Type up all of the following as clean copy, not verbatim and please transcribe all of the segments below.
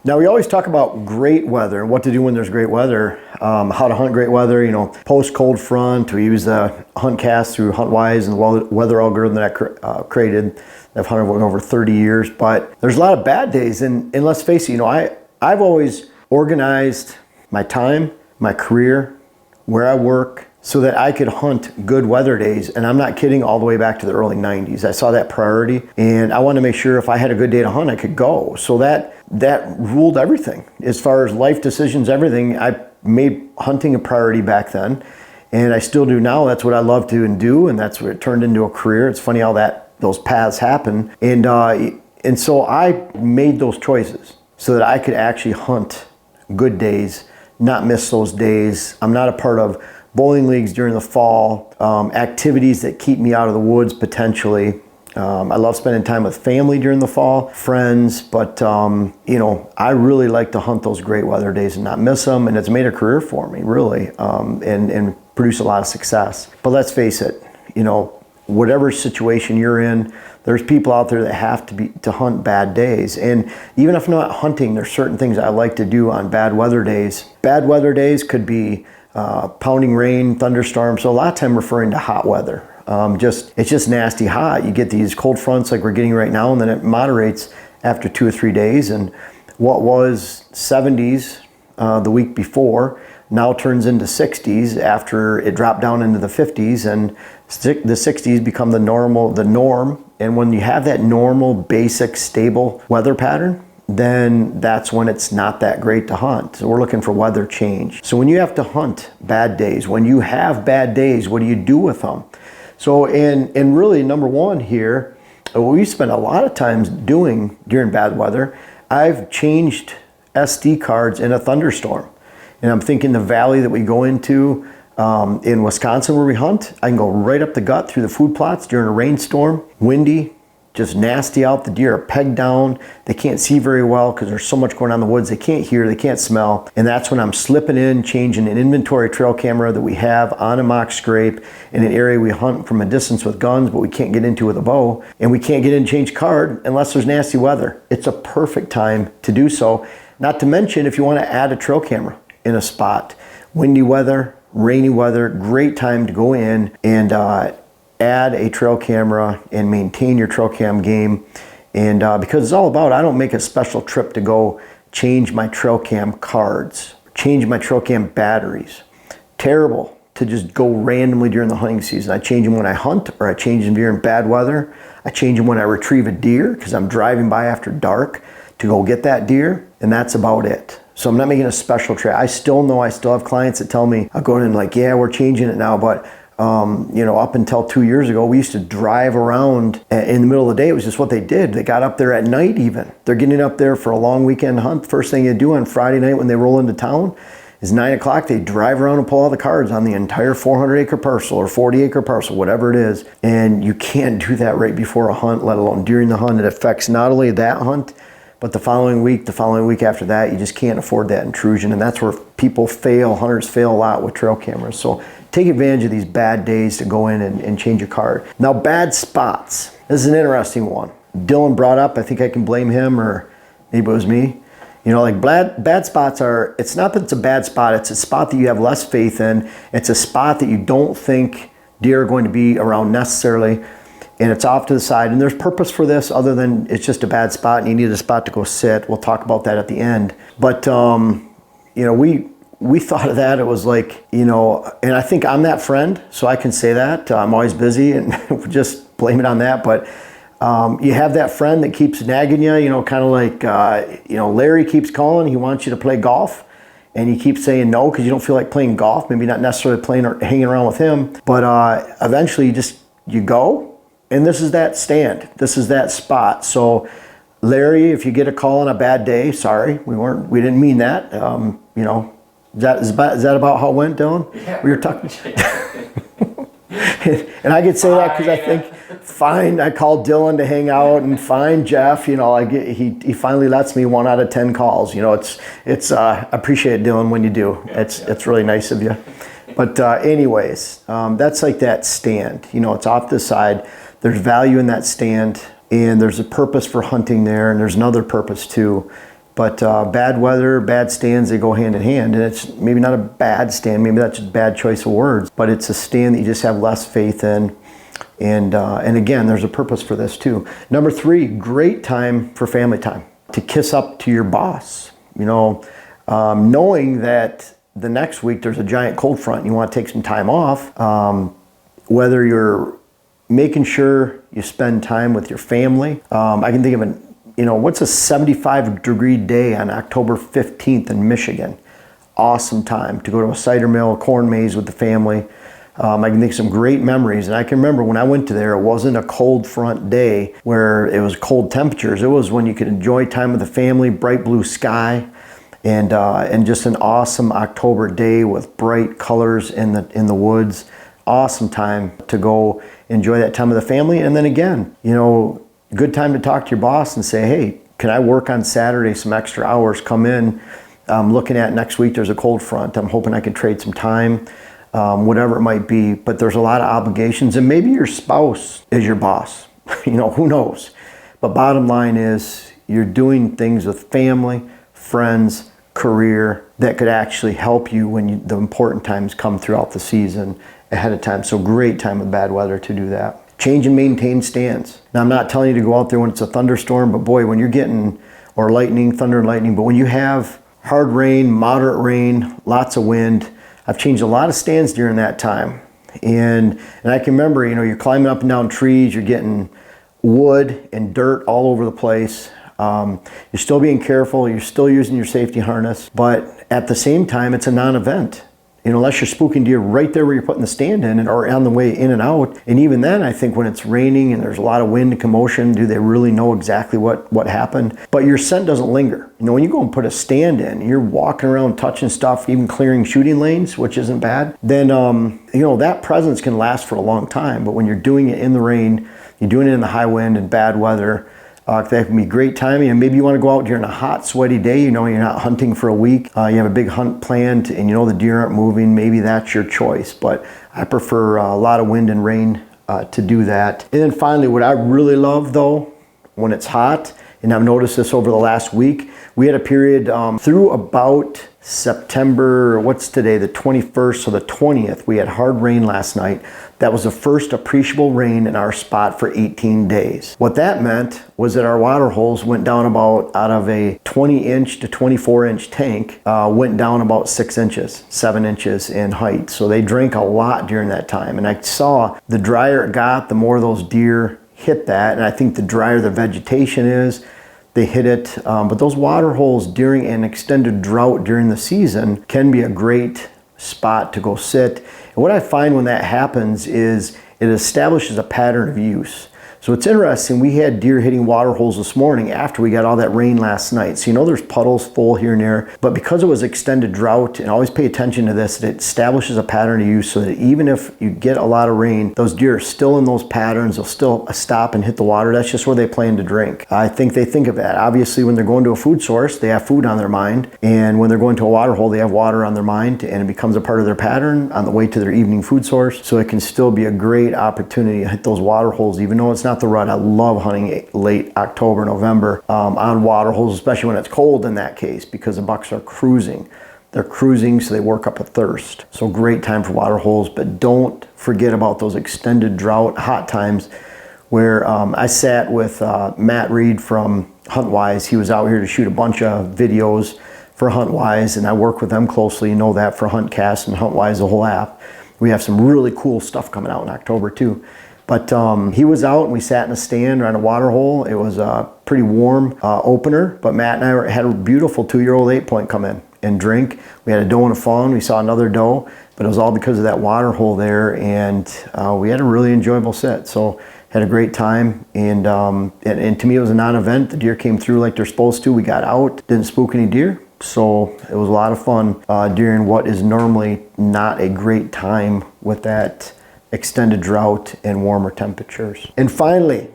Now, we always talk about great weather and what to do when there's great weather, how to hunt great weather, post cold front. We use the HuntCast through HuntWise and the weather algorithm that I created. I've hunted for over 30 years, but there's a lot of bad days. And let's face it, I've always organized my time, my career, where I work, so that I could hunt good weather days. And I'm not kidding, all the way back to the early 90s. I saw that priority, and I wanted to make sure if I had a good day to hunt, I could go. So that ruled everything. As far as life decisions, everything, I made hunting a priority back then, and I still do now. That's what I love to do, and that's what it turned into a career. It's funny how those paths happen. And so I made those choices so that I could actually hunt good days, not miss those days. I'm not a part of bowling leagues during the fall, activities that keep me out of the woods potentially. I love spending time with family during the fall, friends, but I really like to hunt those great weather days and not miss them, and it's made a career for me, really, and produce a lot of success. But let's face it, whatever situation you're in, there's people out there that have to hunt bad days. And even if I'm not hunting, there's certain things I like to do on bad weather days. Bad weather days could be pounding rain, thunderstorms. So a lot of time referring to hot weather. It's just nasty hot. You get these cold fronts like we're getting right now, and then it moderates after 2 or 3 days. And what was 70s the week before now turns into 60s after it dropped down into the 50s, and the 60s become the norm. And when you have that normal, basic, stable weather pattern, then that's when it's not that great to hunt. So we're looking for weather change. So when you have to hunt bad days, when you have bad days, what do you do with them? So, and really number one here, what we spend a lot of times doing during bad weather, I've changed SD cards in a thunderstorm. And I'm thinking the valley that we go into in Wisconsin where we hunt, I can go right up the gut through the food plots during a rainstorm, windy, just nasty out. The deer are pegged down. They can't see very well because there's so much going on in the woods. They can't hear, they can't smell. And that's when I'm slipping in, changing an inventory trail camera that we have on a mock scrape in an area we hunt from a distance with guns, but we can't get into with a bow. And we can't get in and change card unless there's nasty weather. It's a perfect time to do so. Not to mention if you want to add a trail camera in a spot. Windy weather, rainy weather, great time to go in and add a trail camera and maintain your trail cam game. And because it's all about, I don't make a special trip to go change my trail cam cards, change my trail cam batteries. Terrible to just go randomly during the hunting season. I change them when I hunt, or I change them during bad weather. I change them when I retrieve a deer because I'm driving by after dark to go get that deer, and that's about it. So I'm not making a special trip. I still have clients that tell me, I'll go in and like, yeah, we're changing it now, but up until 2 years ago, we used to drive around in the middle of the day. It was just what they did. They got up there at night even. They're getting up there for a long weekend hunt. First thing you do on Friday night when they roll into town is 9 o'clock. They drive around and pull all the cards on the entire 400-acre parcel or 40-acre parcel, whatever it is. And you can't do that right before a hunt, let alone during the hunt. It affects not only that hunt, but the following week after that, you just can't afford that intrusion. And that's where hunters fail a lot with trail cameras. So take advantage of these bad days to go in and change your card. Now, bad spots. This is an interesting one. Dylan brought up, I think I can blame him, or maybe it was me. Bad spots are, it's not that it's a bad spot, it's a spot that you have less faith in. It's a spot that you don't think deer are going to be around necessarily. And it's off to the side, and there's purpose for this other than it's just a bad spot and you need a spot to go sit. We'll talk about that at the end. But, we thought of that. It was like, and I think I'm that friend, so I can say that. I'm always busy and just blame it on that. But you have that friend that keeps nagging you, kind of like, Larry keeps calling. He wants you to play golf. And you keep saying no because you don't feel like playing golf, maybe not necessarily playing or hanging around with him. But eventually you go. And this is that stand. This is that spot. So, Larry, if you get a call on a bad day, sorry, we didn't mean that. Is that about how it went, Dylan? Yeah. We were talking. And I could say that because I think, fine, I called Dylan to hang out, and fine, Jeff, he finally lets me 1 out of 10 calls. It's I appreciate it, Dylan, when you do. It's really nice of you. But anyways, that's like that stand. It's off the side. There's value in that stand, and there's a purpose for hunting there, and there's another purpose too. But bad weather, bad stands, they go hand in hand. And it's maybe not a bad stand, maybe that's just a bad choice of words, but it's a stand that you just have less faith in. And again, there's a purpose for this too. Number 3, great time for family time. To kiss up to your boss. You know, knowing that the next week there's a giant cold front and you want to take some time off, whether you're making sure you spend time with your family. I can think of what's a 75-degree day on October 15th in Michigan? Awesome time to go to a cider mill, corn maze with the family. I can think of some great memories. And I can remember when I went to there, it wasn't a cold front day where it was cold temperatures. It was when you could enjoy time with the family, bright blue sky, and just an awesome October day with bright colors in the woods. Awesome time to go enjoy that time with the family. And then again, good time to talk to your boss and say, hey, can I work on Saturday some extra hours? Come in. I'm looking at next week, there's a cold front. I'm hoping I can trade some time, whatever it might be. But there's a lot of obligations. And maybe your spouse is your boss. Who knows? But bottom line is you're doing things with family, friends, career that could actually help you when the important times come throughout the season ahead of time. So great time with bad weather to do that. Change and maintain stands. Now, I'm not telling you to go out there when it's a thunderstorm, but boy, when you're getting, or lightning, thunder and lightning, but when you have hard rain, moderate rain, lots of wind, I've changed a lot of stands during that time. And I can remember, you're climbing up and down trees, you're getting wood and dirt all over the place. You're still being careful, you're still using your safety harness, but at the same time, it's a non-event. Unless you're spooking deer right there where you're putting the stand in or on the way in and out. And even then, I think when it's raining and there's a lot of wind and commotion, do they really know exactly what happened? But your scent doesn't linger. When you go and put a stand in, you're walking around touching stuff, even clearing shooting lanes, which isn't bad, then, that presence can last for a long time. But when you're doing it in the rain, you're doing it in the high wind and bad weather, that can be great timing. And maybe you want to go out during a hot, sweaty day. You're not hunting for a week. You have a big hunt planned and the deer aren't moving. Maybe that's your choice. But I prefer a lot of wind and rain to do that. And then finally, what I really love though, when it's hot, and I've noticed this over the last week, we had a period through about September, what's today, the 21st, so the 20th, we had hard rain last night. That was the first appreciable rain in our spot for 18 days. What that meant was that our water holes went down about, out of a 20-inch to 24-inch tank, went down about 6 inches, 7 inches in height. So they drank a lot during that time. And I saw the drier it got, the more those deer hit that. And I think the drier the vegetation is, they hit it. But those water holes during an extended drought during the season can be a great spot to go sit. And what I find when that happens is it establishes a pattern of use. So it's interesting, we had deer hitting water holes this morning after we got all that rain last night. So there's puddles full here and there, but because it was extended drought, and always pay attention to this, it establishes a pattern of use so that even if you get a lot of rain, those deer are still in those patterns, they'll still stop and hit the water. That's just where they plan to drink. I think they think of that. Obviously, when they're going to a food source, they have food on their mind, and when they're going to a water hole, they have water on their mind, and it becomes a part of their pattern on the way to their evening food source. So it can still be a great opportunity to hit those water holes, even though it's not the rut. I love hunting late October, November on water holes, especially when it's cold in that case, because the bucks are cruising. They're cruising, so they work up a thirst. So great time for water holes, but don't forget about those extended drought, hot times where I sat with Matt Reed from HuntWise. He was out here to shoot a bunch of videos for HuntWise, and I work with them closely. You know that for HuntCast and HuntWise, the whole app. We have some really cool stuff coming out in October too. But he was out and we sat in a stand around a water hole. It was a pretty warm opener, but Matt and I had a beautiful 2-year-old 8-point come in and drink. We had a doe and a fawn. We saw another doe, but it was all because of that water hole there, and we had a really enjoyable sit. So had a great time, and to me it was a non-event. The deer came through like they're supposed to. We got out, didn't spook any deer. So it was a lot of fun during what is normally not a great time with that extended drought and warmer temperatures. And finally,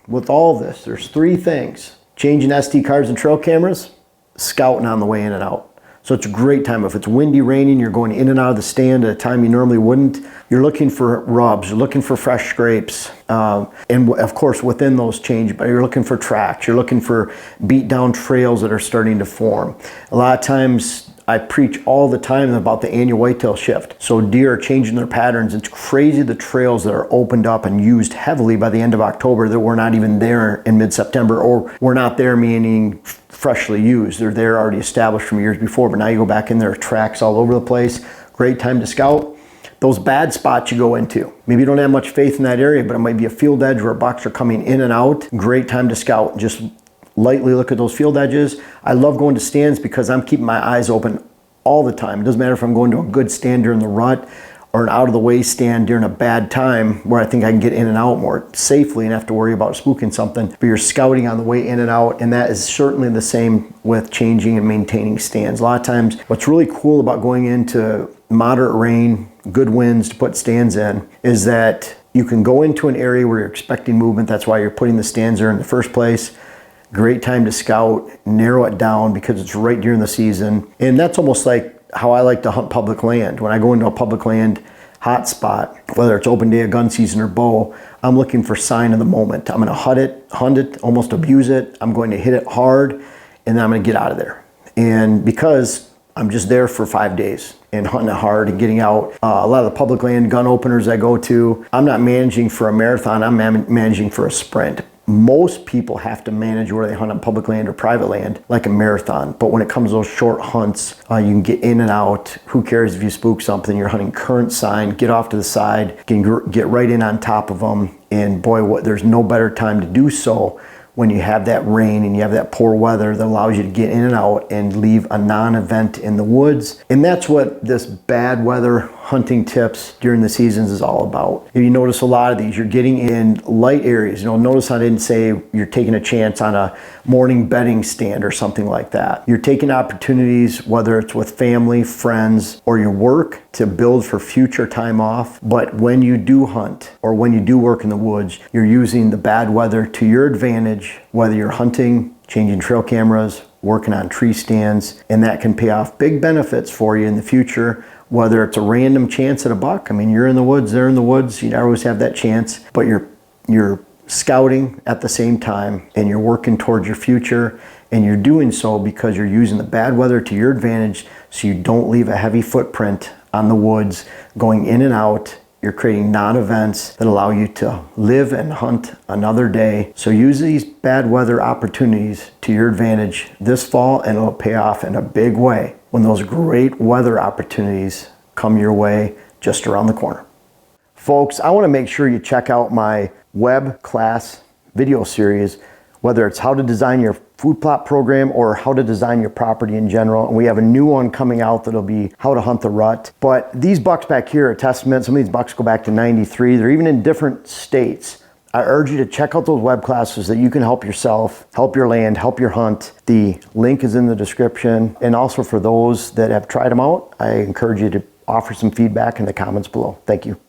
with all this, there's 3 things: changing SD cards and trail cameras, scouting on the way in and out. So it's a great time. If it's windy, raining, you're going in and out of the stand at a time you normally wouldn't. You're looking for rubs, you're looking for fresh scrapes. And of course, within those change, but you're looking for tracks, you're looking for beat down trails that are starting to form. A lot of times, I preach all the time about the annual whitetail shift. So deer are changing their patterns. It's crazy the trails that are opened up and used heavily by the end of October that were not even there in mid-September, or were not there meaning freshly used. They're there already established from years before, but now you go back in, there are tracks all over the place. Great time to scout. Those bad spots you go into. Maybe you don't have much faith in that area, but it might be a field edge where bucks are coming in and out. Great time to scout. Just lightly look at those field edges. I love going to stands because I'm keeping my eyes open all the time. It doesn't matter if I'm going to a good stand during the rut or an out of the way stand during a bad time where I think I can get in and out more safely and have to worry about spooking something. But you're scouting on the way in and out, and that is certainly the same with changing and maintaining stands. A lot of times, what's really cool about going into moderate rain, good winds to put stands in, is that you can go into an area where you're expecting movement. That's why you're putting the stands there in the first place. Great time to scout, narrow it down because it's right during the season. And that's almost like how I like to hunt public land. When I go into a public land hot spot, whether it's open day of gun season or bow, I'm looking for sign of the moment. I'm gonna hunt it, almost abuse it. I'm going to hit it hard, and then I'm gonna get out of there. And because I'm just there for 5 days and hunting it hard and getting out. A lot of the public land gun openers I go to, I'm not managing for a marathon, I'm managing for a sprint. Most people have to manage where they hunt on public land or private land like a marathon. But when it comes to those short hunts, you can get in and out. Who cares if you spook something? You're hunting current sign, get off to the side, can get right in on top of them. And boy, there's no better time to do so when you have that rain and you have that poor weather that allows you to get in and out and leave a non-event in the woods. And that's what this bad weather hunting tips during the seasons is all about. If you notice a lot of these, you're getting in light areas. You know, notice I didn't say you're taking a chance on a morning bedding stand or something like that. You're taking opportunities, whether it's with family, friends, or your work, to build for future time off. But when you do hunt or when you do work in the woods, you're using the bad weather to your advantage, whether you're hunting, changing trail cameras, working on tree stands, and that can pay off big benefits for you in the future. Whether it's a random chance at a buck, I mean, you're in the woods, they're in the woods, you always have that chance, but you're scouting at the same time and you're working towards your future, and you're doing so because you're using the bad weather to your advantage so you don't leave a heavy footprint on the woods going in and out. You're creating non-events that allow you to live and hunt another day. So use these bad weather opportunities to your advantage this fall, and it'll pay off in a big way when those great weather opportunities come your way just around the corner. Folks, I want to make sure you check out my web class video series, whether it's how to design your food plot program or how to design your property in general. And we have a new one coming out that'll be how to hunt the rut. But these bucks back here are a testament. Some of these bucks go back to 93. They're even in different states. I urge you to check out those web classes that you can help yourself, help your land, help your hunt. The link is in the description. And also for those that have tried them out, I encourage you to offer some feedback in the comments below. Thank you.